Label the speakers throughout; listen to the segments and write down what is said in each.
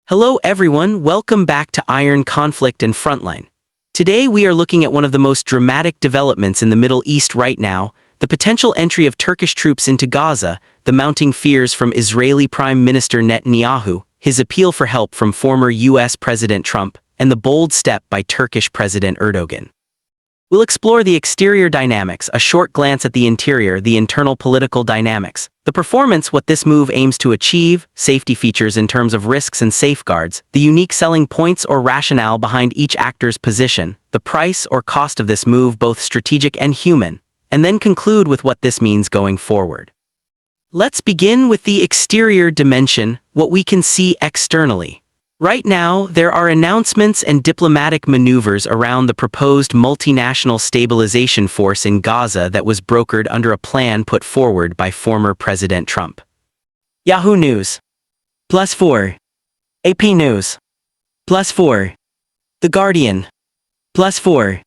Speaker 1: Hello everyone, welcome back to Iron Conflict and Frontline. Today we are looking at one of the most dramatic developments in the Middle East right now, the potential entry of Turkish troops into Gaza, the mounting fears from Israeli Prime Minister Netanyahu, his appeal for help from former US President Trump, and the bold step by Turkish President Erdogan. We'll explore the exterior dynamics, a short glance at the interior, the internal political dynamics, the performance, what this move aims to achieve, safety features in terms of risks and safeguards, the unique selling points or rationale behind each actor's position, the price or cost of this move, both strategic and human, and then conclude with what this means going forward. Let's begin with the exterior dimension, what we can see externally. Right now, there are announcements and diplomatic maneuvers around the proposed multinational stabilization force in Gaza that was brokered under a plan put forward by former President Trump. Yahoo News. +4. AP News. +4. The Guardian. +4.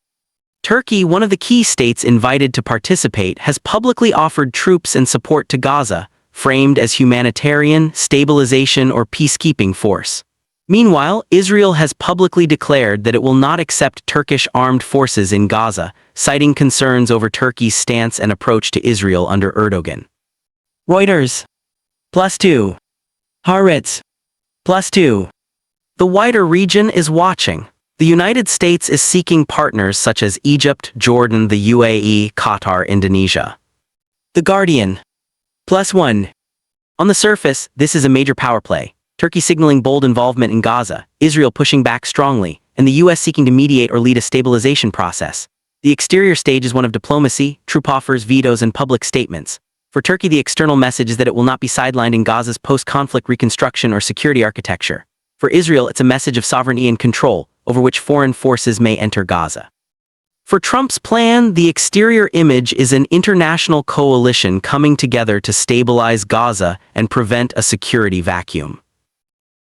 Speaker 1: Turkey, one of the key states invited to participate, has publicly offered troops and support to Gaza, framed as humanitarian, stabilization, or peacekeeping force. Meanwhile, Israel has publicly declared that it will not accept Turkish armed forces in Gaza, citing concerns over Turkey's stance and approach to Israel under Erdogan. Reuters. +2. Haaretz. +2. The wider region is watching. The United States is seeking partners such as Egypt, Jordan, the UAE, Qatar, Indonesia. The Guardian. +1. On the surface, this is a major power play. Turkey signaling bold involvement in Gaza, Israel pushing back strongly, and the US seeking to mediate or lead a stabilization process. The exterior stage is one of diplomacy, troop offers, vetoes, and public statements. For Turkey, the external message is that it will not be sidelined in Gaza's post-conflict reconstruction or security architecture. For Israel, it's a message of sovereignty and control over which foreign forces may enter Gaza. For Trump's plan, the exterior image is an international coalition coming together to stabilize Gaza and prevent a security vacuum.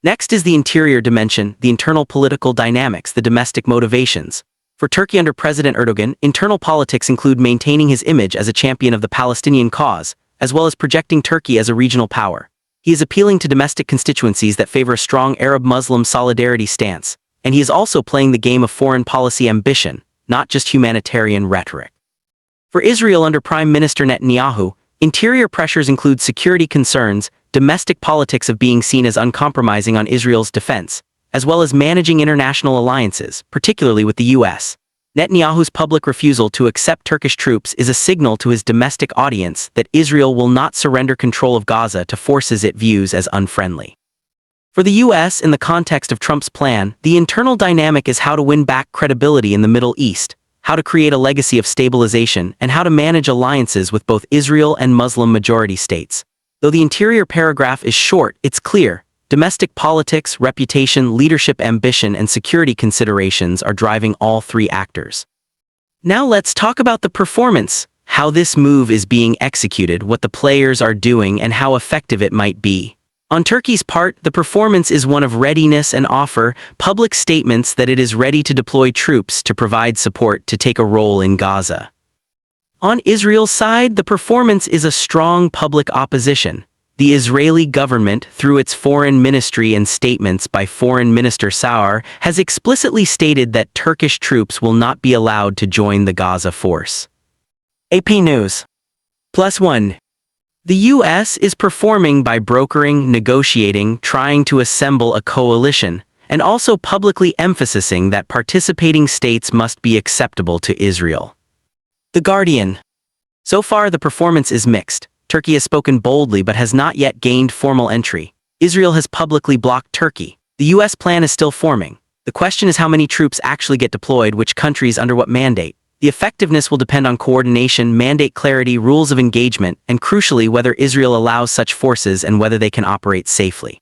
Speaker 1: Next is the interior dimension, the internal political dynamics, the domestic motivations. For Turkey under President Erdogan, internal politics include maintaining his image as a champion of the Palestinian cause, as well as projecting Turkey as a regional power. He is appealing to domestic constituencies that favor a strong Arab-Muslim solidarity stance, and he is also playing the game of foreign policy ambition, not just humanitarian rhetoric. For Israel under Prime Minister Netanyahu, interior pressures include security concerns, domestic politics of being seen as uncompromising on Israel's defense, as well as managing international alliances, particularly with the US. Netanyahu's public refusal to accept Turkish troops is a signal to his domestic audience that Israel will not surrender control of Gaza to forces it views as unfriendly. For the US, in the context of Trump's plan, the internal dynamic is how to win back credibility in the Middle East, how to create a legacy of stabilization, and how to manage alliances with both Israel and Muslim-majority states. Though the interior paragraph is short, it's clear. Domestic politics, reputation, leadership ambition, and security considerations are driving all three actors. Now let's talk about the performance, how this move is being executed, what the players are doing, and how effective it might be. On Turkey's part, the performance is one of readiness and offer, public statements that it is ready to deploy troops to provide support to take a role in Gaza. On Israel's side, the performance is a strong public opposition. The Israeli government, through its foreign ministry and statements by Foreign Minister Saur, has explicitly stated that Turkish troops will not be allowed to join the Gaza force. AP News. +1. The US is performing by brokering, negotiating, trying to assemble a coalition, and also publicly emphasizing that participating states must be acceptable to Israel. The Guardian. So far, the performance is mixed. Turkey has spoken boldly but has not yet gained formal entry. Israel has publicly blocked Turkey. The US plan is still forming. The question is how many troops actually get deployed, which countries, under what mandate. The effectiveness will depend on coordination, mandate clarity, rules of engagement, and crucially whether Israel allows such forces and whether they can operate safely.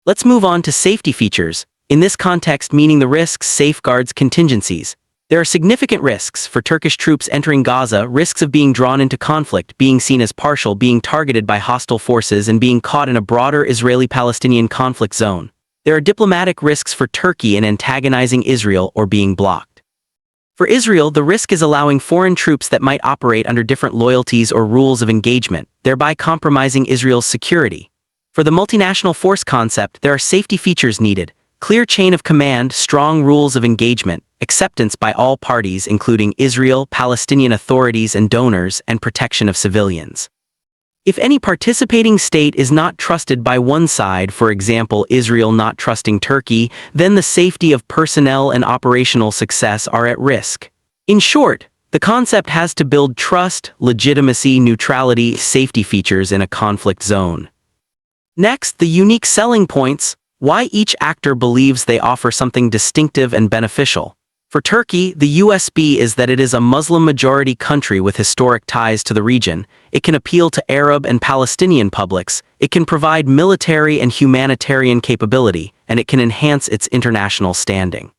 Speaker 1: Let's move on to safety features. In this context, meaning the risks, safeguards, contingencies. There are significant risks for Turkish troops entering Gaza, risks of being drawn into conflict, being seen as partial, being targeted by hostile forces, and being caught in a broader Israeli-Palestinian conflict zone. There are diplomatic risks for Turkey in antagonizing Israel or being blocked. For Israel, the risk is allowing foreign troops that might operate under different loyalties or rules of engagement, thereby compromising Israel's security. For the multinational force concept, there are safety features needed: clear chain of command, strong rules of engagement, acceptance by all parties including Israel, Palestinian authorities and donors, and protection of civilians. If any participating state is not trusted by one side, for example Israel not trusting Turkey, then the safety of personnel and operational success are at risk. In short, the concept has to build trust, legitimacy, neutrality, safety features in a conflict zone. Next, the unique selling points: why each actor believes they offer something distinctive and beneficial. For Turkey, the USP is that it is a Muslim-majority country with historic ties to the region. It can appeal to Arab and Palestinian publics, it can provide military and humanitarian capability, and it can enhance its international standing.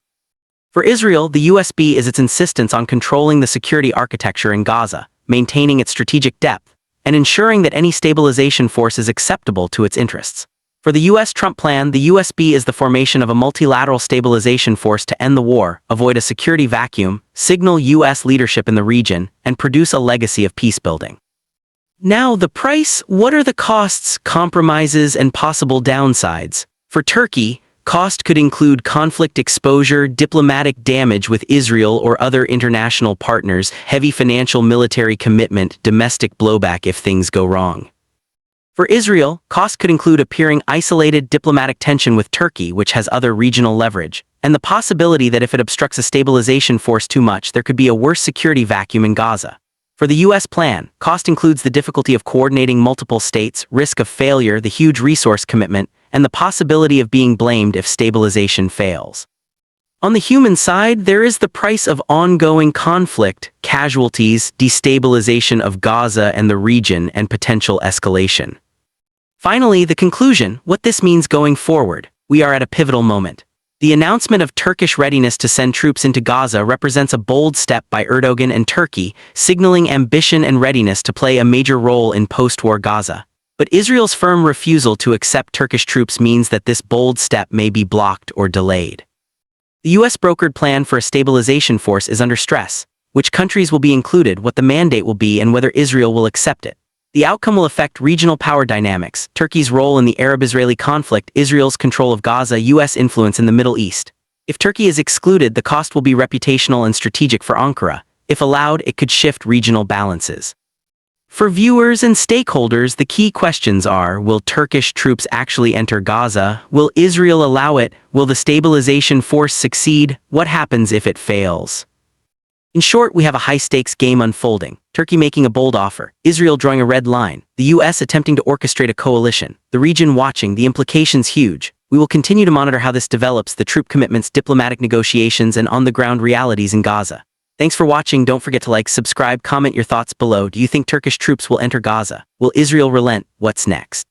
Speaker 1: For Israel, the USP is its insistence on controlling the security architecture in Gaza, maintaining its strategic depth, and ensuring that any stabilization force is acceptable to its interests. For the U.S. Trump plan, the USP is the formation of a multilateral stabilization force to end the war, avoid a security vacuum, signal U.S. leadership in the region, and produce a legacy of peacebuilding. Now, the price: what are the costs, compromises, and possible downsides? For Turkey, cost could include conflict exposure, diplomatic damage with Israel or other international partners, heavy financial military commitment, domestic blowback if things go wrong. For Israel, cost could include appearing isolated, diplomatic tension with Turkey, which has other regional leverage, and the possibility that if it obstructs a stabilization force too much, there could be a worse security vacuum in Gaza. For the U.S. plan, cost includes the difficulty of coordinating multiple states, risk of failure, the huge resource commitment, and the possibility of being blamed if stabilization fails. On the human side, there is the price of ongoing conflict, casualties, destabilization of Gaza and the region, and potential escalation. Finally, the conclusion: what this means going forward. We are at a pivotal moment. The announcement of Turkish readiness to send troops into Gaza represents a bold step by Erdogan and Turkey, signaling ambition and readiness to play a major role in post-war Gaza. But Israel's firm refusal to accept Turkish troops means that this bold step may be blocked or delayed. The U.S. brokered plan for a stabilization force is under stress: which countries will be included, what the mandate will be, and whether Israel will accept it. The outcome will affect regional power dynamics: Turkey's role in the Arab-Israeli conflict, Israel's control of Gaza, U.S. influence in the Middle East. If Turkey is excluded, the cost will be reputational and strategic for Ankara. If allowed, it could shift regional balances. For viewers and stakeholders, the key questions are: will Turkish troops actually enter Gaza? Will Israel allow it? Will the stabilization force succeed? What happens if it fails? In short, we have a high-stakes game unfolding: Turkey making a bold offer, Israel drawing a red line, the U.S. attempting to orchestrate a coalition, the region watching, the implications huge. We will continue to monitor how this develops: the troop commitments, diplomatic negotiations, and on-the-ground realities in Gaza. Thanks for watching. Don't forget to like, subscribe, comment your thoughts below. Do you think Turkish troops will enter Gaza? Will Israel relent? What's next?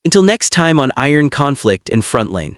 Speaker 1: Until next time on Iron Conflict and Frontline.